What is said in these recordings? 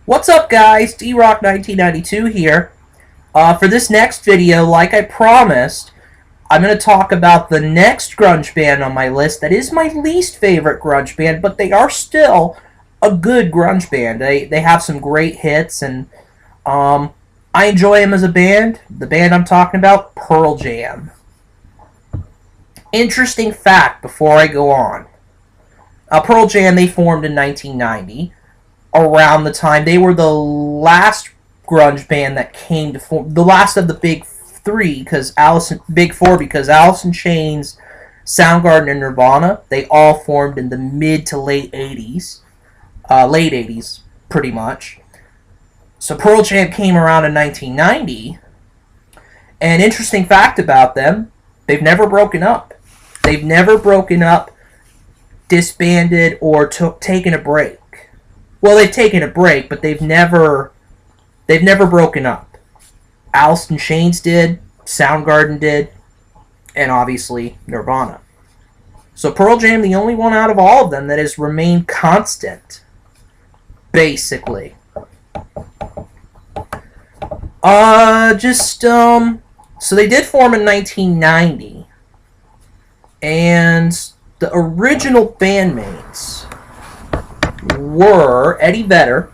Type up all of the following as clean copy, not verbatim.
What's up, guys? D-Rock 1992 here. For this next video, like I promised, I'm going to talk about the next grunge band on my list that is my least favorite grunge band, but they are still a good grunge band. They have some great hits, and I enjoy them as a band. The band I'm talking about, Pearl Jam. Interesting fact before I go on. Pearl Jam, they formed in 1990. Around the time they were the last grunge band that came to form, the last of the big three, because big four, because Alice in Chains, Soundgarden, and Nirvana, they all formed in the mid to late 80s, late 80s, pretty much. So Pearl Jam came around in 1990, and interesting fact about them, they've never broken up. They've never broken up, disbanded, or taken a break. Well, they've taken a break, but they've never broken up. Alice in Chains did, Soundgarden did, and obviously Nirvana. So Pearl Jam, the only one out of all of them that has remained constant, basically. So they did form in 1990, and the original bandmates were Eddie Vedder,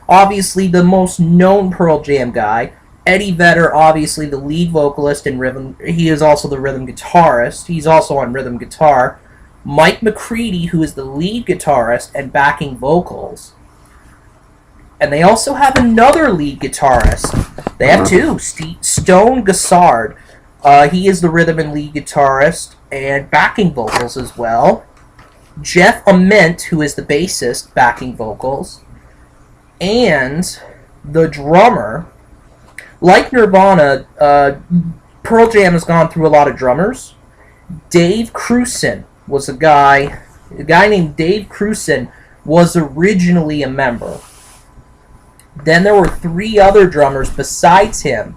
obviously the most known Pearl Jam guy. Eddie Vedder, obviously the lead vocalist and rhythm. He is also the rhythm guitarist. He's also on rhythm guitar. Mike McCready, who is the lead guitarist and backing vocals. And they also have another lead guitarist. They have two. Stone Gossard. He is the rhythm and lead guitarist and backing vocals as well. Jeff Ament, who is the bassist, backing vocals, and the drummer. Like Nirvana, Pearl Jam has gone through a lot of drummers. Dave Krusen was a guy named Dave Krusen was originally a member. Then there were three other drummers besides him,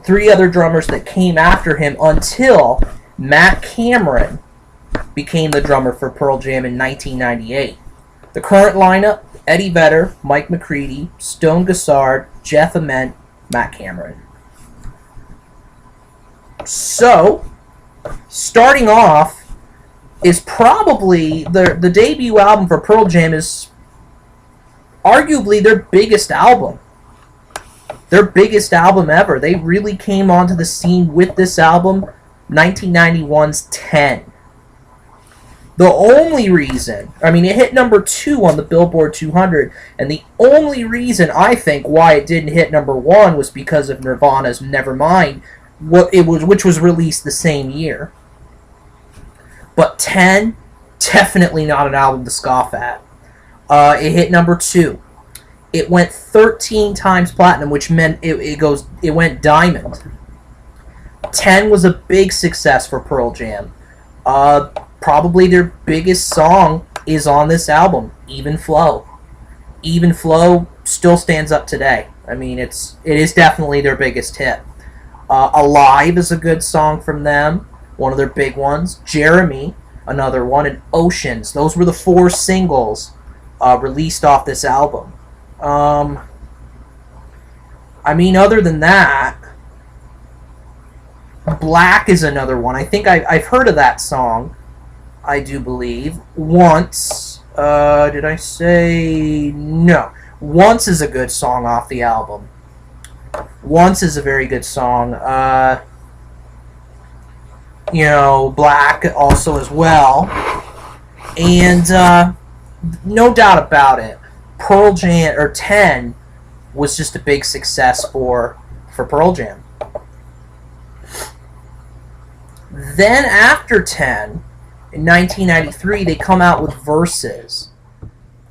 three other drummers that came after him until Matt Cameron became the drummer for Pearl Jam in 1998. The current lineup: Eddie Vedder, Mike McCready, Stone Gossard, Jeff Ament, Matt Cameron. So, starting off is probably the debut album for Pearl Jam is arguably their biggest album. Their biggest album ever. They really came onto the scene with this album, 1991's 10. The only reason, it hit number 2 on the Billboard 200, and the only reason I think why it didn't hit number 1 was because of Nirvana's Nevermind, which was released the same year. But 10, definitely not an album to scoff at. It hit number 2. It went 13 times platinum, which meant it went diamond. 10 was a big success for Pearl Jam. Probably their biggest song is on this album, Even Flow. Even Flow still stands up today. It is definitely their biggest hit. Alive is a good song from them, one of their big ones. Jeremy, another one, and Oceans. Those were the 4 singles released off this album. Other than that, Black is another one. I think I've heard of that song. I do believe. Once. Did I say... No. Once is a good song off the album. Once is a very good song. Black also as well. And, no doubt about it, Pearl Jam, or 10, was just a big success for Pearl Jam. Then after 10... in 1993, they come out with Versus.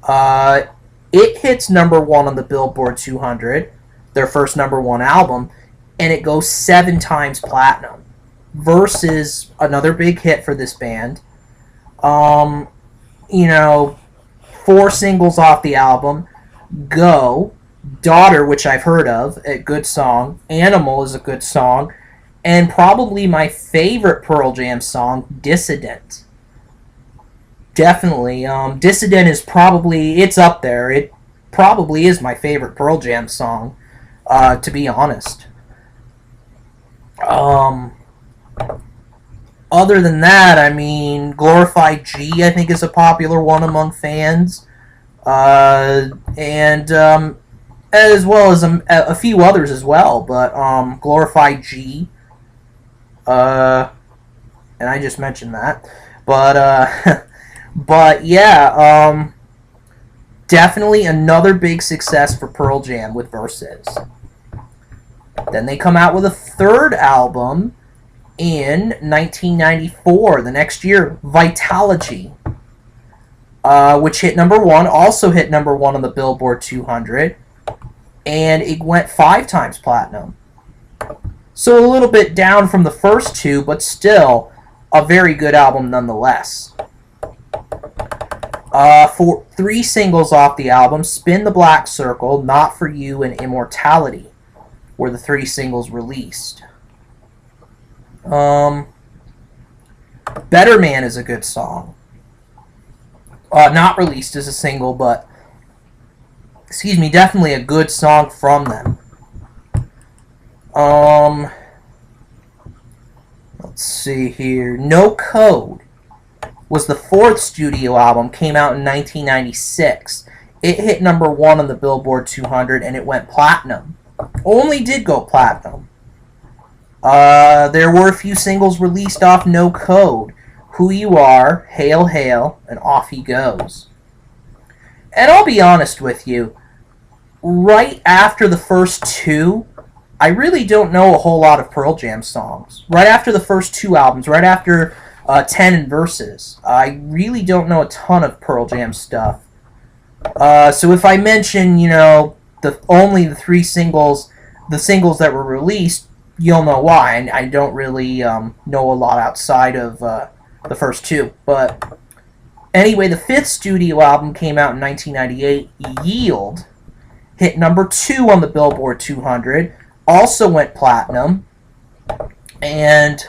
It hits number 1 on the Billboard 200, their first number 1 album, and it goes 7 times platinum. Versus, another big hit for this band. 4 singles off the album. Go, Daughter, which I've heard of, a good song. Animal is a good song. And probably my favorite Pearl Jam song, Dissident. Definitely. Dissident is probably, it's up there. probably is my favorite Pearl Jam song, to be honest. Um, Other than that, I mean, Glorified G, I think, is a popular one among fans. And as well as a few others as well. But Glorified G, and I just mentioned that. But but yeah, definitely another big success for Pearl Jam with Versus. Then they come out with a third album in 1994, the next year, Vitalogy, which hit number one, also hit number one on the Billboard 200, and it went 5 times platinum. So a little bit down from the first two, but still a very good album nonetheless. For 3 singles off the album, Spin the Black Circle, Not For You, and Immortality were the 3 singles released. Better Man is a good song. Not released as a single, but definitely a good song from them. Let's see here. No Code was the 4th studio album, came out in 1996. It hit number 1 on the Billboard 200 and it went platinum. Only did go platinum. There were a few singles released off No Code. Who You Are, Hail Hail, and Off He Goes. And I'll be honest with you, right after the first 2, I really don't know a whole lot of Pearl Jam songs. Right after the first 2 albums, right after 10 and Versus, I really don't know a ton of Pearl Jam stuff. So if I mention, only the 3 singles, the singles that were released, you'll know why. I don't really know a lot outside of the first 2. But anyway, the 5th studio album came out in 1998, Yield, hit number 2 on the Billboard 200, also went platinum, and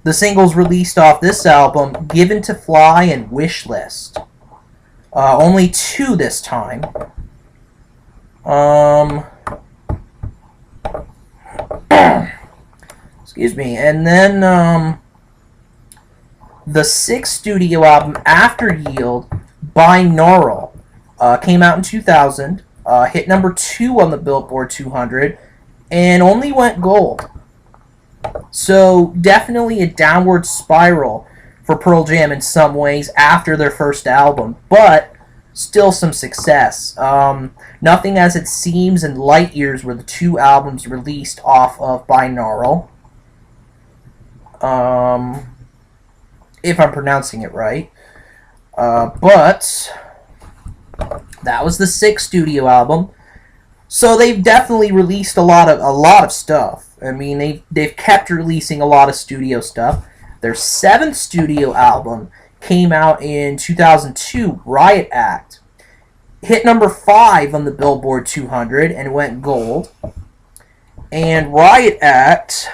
the singles released off this album, Given to Fly and Wish List. Only 2 this time. Excuse me. And then the 6th studio album after Yield, Binaural, came out in 2000, hit number 2 on the Billboard 200, and only went gold. So definitely a downward spiral for Pearl Jam in some ways after their first album, but still some success. Nothing As It Seems and Light Years were the 2 albums released off of Binaural. If I'm pronouncing it right. But that was the 6th studio album. So they've definitely released a lot of stuff. I mean, they've kept releasing a lot of studio stuff. Their 7th studio album came out in 2002, Riot Act. Hit number 5 on the Billboard 200 and went gold. And Riot Act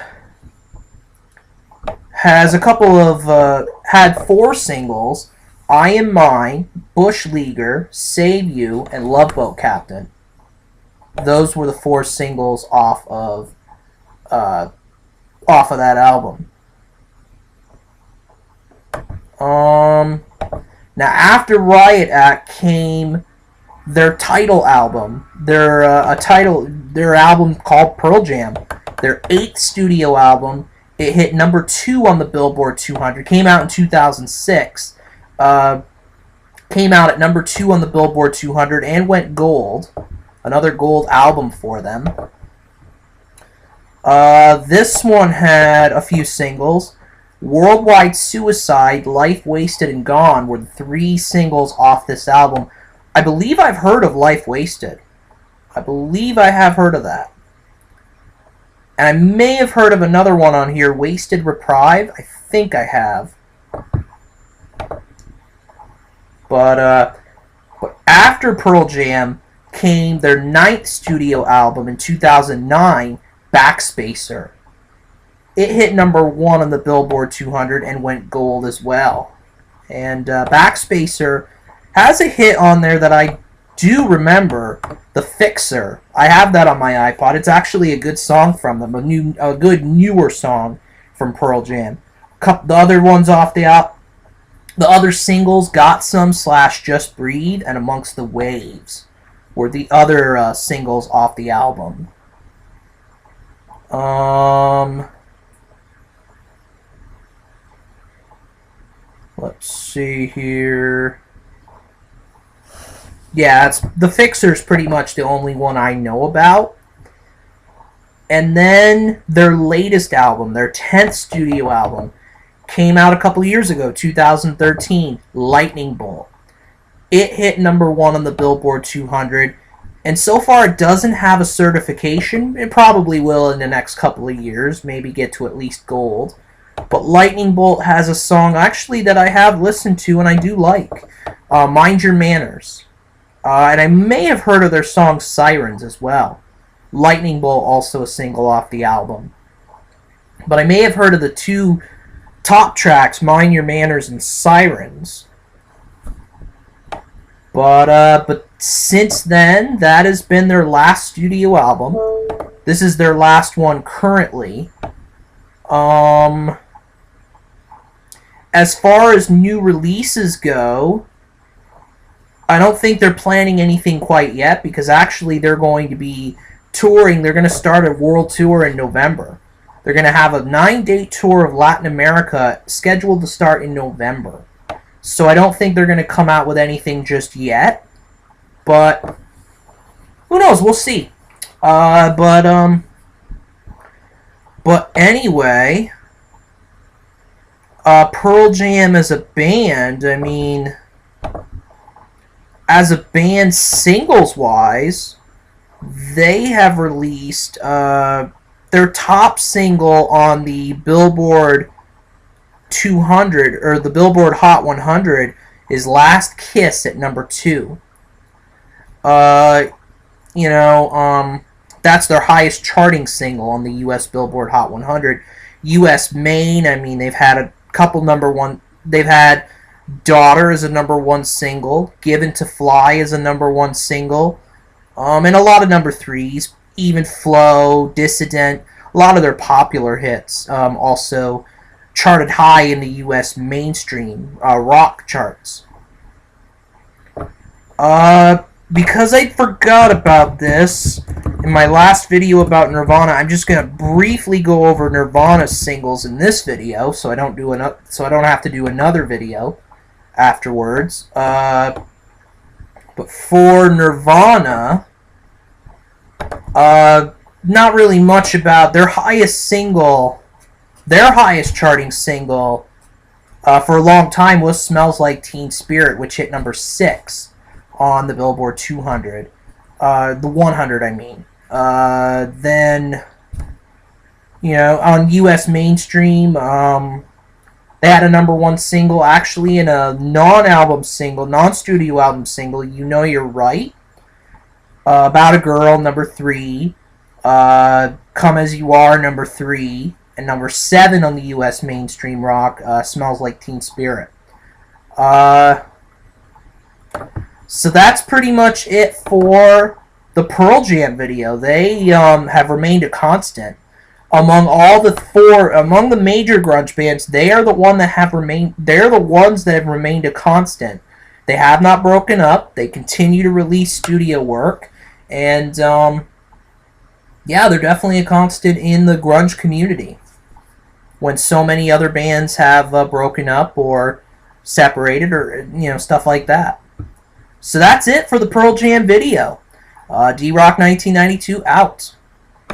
has had 4 singles: I Am Mine, Bush Leaguer, Save You, and Love Boat Captain. Those were the 4 singles off of that album. Now after Riot Act came their title album, their album called Pearl Jam, their 8th studio album. It hit number 2 on the Billboard 200. Came out in 2006. Came out at number 2 on the Billboard 200 and went gold. Another gold album for them. This one had a few singles. Worldwide Suicide, Life Wasted, and Gone were the 3 singles off this album. I believe I've heard of Life Wasted. I believe I have heard of that. And I may have heard of another one on here, Wasted Reprieve. I think I have. But after Pearl Jam came their 9th studio album in 2009, Backspacer. It hit number 1 on the Billboard 200 and went gold as well. And Backspacer has a hit on there that I do remember The Fixer. I have that on my iPod. It's actually a good song from them, a good newer song from Pearl Jam. The other ones off the other singles, Got Some / Just Breathe and Amongst the Waves were the other singles off the album. Let's see here. Yeah, The Fixer's pretty much the only one I know about. And then their latest album, their 10th studio album, came out a couple years ago, 2013, Lightning Bolt. It hit #1 on the Billboard 200, and so far it doesn't have a certification. It probably will in the next couple of years, maybe get to at least gold. But Lightning Bolt has a song actually that I have listened to and I do like, Mind Your Manners. And I may have heard of their song Sirens as well. Lightning Bolt also a single off the album. But I may have heard of the two top tracks, Mind Your Manners and Sirens. But since then, that has been their last studio album. This is their last one currently. As far as new releases go, I don't think they're planning anything quite yet, because actually they're going to be touring. They're going to start a world tour in November. They're going to have a 9-date tour of Latin America scheduled to start in November. So I don't think they're going to come out with anything just yet. But who knows? We'll see. But anyway, Pearl Jam as a band, I mean, as a band singles-wise, they have released their top single on the Billboard 200, or the Billboard Hot 100, is Last Kiss at #2. That's their highest charting single on the U.S. Billboard Hot 100. U.S. main, I mean, they've had a couple #1. They've had Daughter as a #1 single, Given to Fly as a #1 single, and a lot of #3s, Even Flow, Dissident, a lot of their popular hits also charted high in the U.S. mainstream rock charts. Because I forgot about this in my last video about Nirvana, I'm just gonna briefly go over Nirvana's singles in this video, so I don't have to do another video afterwards. But for Nirvana, not really much about their highest single. Their highest charting single for a long time was Smells Like Teen Spirit, which hit #6 on the Billboard 200. The 100, I mean. Then, on U.S. mainstream, they had a #1 single, actually, in a non-studio album single, You Know You're Right. About a Girl, #3. Come As You Are, #3. And #7 on the U.S. mainstream rock, Smells Like Teen Spirit. So that's pretty much it for the Pearl Jam video. They have remained a constant among among the major grunge bands. They are the ones that have remained a constant. They have not broken up. They continue to release studio work, and yeah, they're definitely a constant in the grunge community, when so many other bands have broken up or separated, or stuff like that. So that's it for the Pearl Jam video. D-Rock 1992 out.